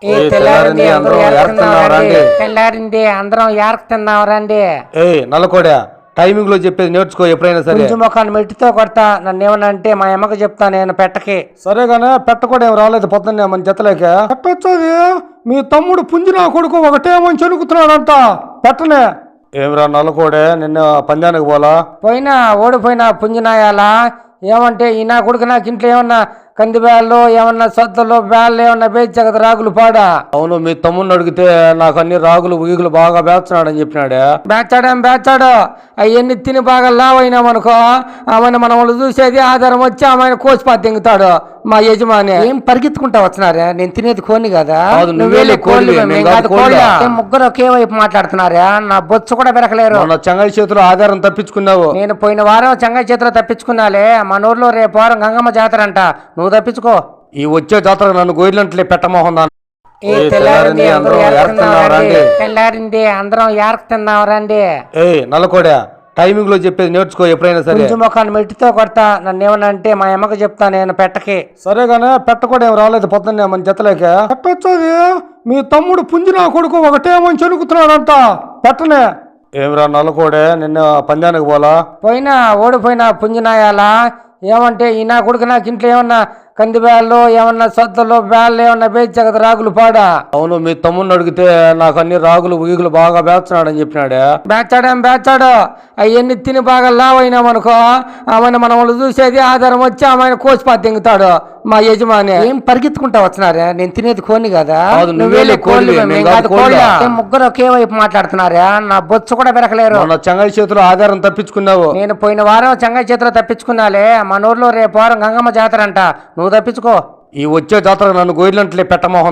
తెల్లారింది అందరం యార్క్ తిన్నాం రండి. నల్లకోడా టైమింగ్ లో చెప్పేది నేర్చుకో ఎప్పుడైనా సరే. కొంచెం మొక్కను మెట్టితో కొడతా, నన్ను ఏమన్నా అంటే మా అమ్మకి చెప్తా నేను పెట్టకి. సరేగానే పెట్ట కూడా ఏం రాలేదు పొద్దున్నే మన జతలేక. పెట్టొచ్చది మీ తమ్ముడు పుంజినా కొడుకు ఒకటేమని చెనుకుతున్నాడంట పెట్టనే. ఏమిరా నల్లకోడే నిన్న పందానికి పోలా? పోయినా ఓడిపోయినా పుంజినాయాలా ఏమంటే ఈ నా కొడుకు నాకు ఇంట్లో ఏమన్నా కంది బ్యాళ్ళు ఏమన్నా సొద్దలు బ్యాళ్ళు ఏమన్నా వేయించా కదా రాగులు పాడా. అవును మీ తమ్ముడిని అడిగితే నాకు అన్ని రాగులు ఉగిగులు బాగా బేస్తున్నాడని చెప్పినాడే. బేచాడు అవన్నీ తిని బాగా లావ్ అయినామనుకో ఆమెను మనం వాళ్ళు చూసేది ఆధారం వచ్చి ఆమె కోసిపాతి దింగుతాడు మా యజమాని. ఏం పరిగెత్తుకుంటా వచ్చినారా? నేను తినేది కోని కదా, ముగ్గురు ఒకే వైపు మాట్లాడుతున్నారా? నా బొచ్చు కూడా పెరగలేరు. చెంగల్ చేతిలో ఆధారం తప్పించుకున్నావు. నేను పోయిన వారం చెంగల్ చేతిలో తప్పించుకున్నాలే. మన ఊర్లో రేపు వారం గంగమ్మ జాతర అంట, నువ్వు తప్పించుకో. ఈ వచ్చే జాతర నన్ను గోయిలంట్లే పెట్టమోహన్. తెల్లారింది అందరం యార్క్ తిన్నాం రండి. నల్లకోడా టైమింగ్ లో చెప్పేది నేర్చుకో ఎప్పుడైనా సరే. కొంచెం మొక్కను మెట్టితో కొడతా, నన్ను ఏమన్నా అంటే మా అమ్మకి చెప్తా నేను పెట్టకి. సరేగానే పెట్ట కూడా ఏం రాలేదు పొద్దున్నే మన జతలేక. పెట్టొచ్చది మీ తమ్ముడు పుంజినా కొడుకు ఒకటేమని చెనుకుతున్నాడంట పెట్టనే. ఏమిరా నల్లకోడే నిన్న పందానికి పోలా? పోయినా ఓడిపోయినా పుంజినాయాలా ఏమంటే ఈ నా కొడుకు నాకు ఇంట్లో ఏమన్నా కంది బ్యాళ్ళు ఏమన్నా సొద్దలు బ్యాళ్ళు ఏమన్నా వేయించా కదా రాగులు పాడా. అవును మీ తమ్ముడిని అడిగితే నాకు అన్ని రాగులు ఉగిగులు బాగా బేస్తున్నాడని చెప్పినాడే. బేచాడు అవన్నీ తిని బాగా లావ్ అయినామనుకో ఆమెను మనం వాళ్ళు చూసేది ఆధారం వచ్చి ఆమె కోసిపాతి దింగుతాడు మా యజమాని. ఏం పరిగెత్తుకుంటా వచ్చినారా? నేను తినేది కోని కదా, ముగ్గురు ఒకే వైపు మాట్లాడుతున్నారా? నా బొచ్చు కూడా పెరగలేరు. చెంగల్ చేతిలో ఆధారం తప్పించుకున్నావు. నేను పోయిన వారం చెంగల్ చేతిలో తప్పించుకున్నాలే. మన ఊర్లో రేపు వారం గంగమ్మ జాతర అంట, నువ్వు తప్పించుకో. ఈ వచ్చే జాతర నన్ను గోయిలంట్లే పెట్టమోహన్.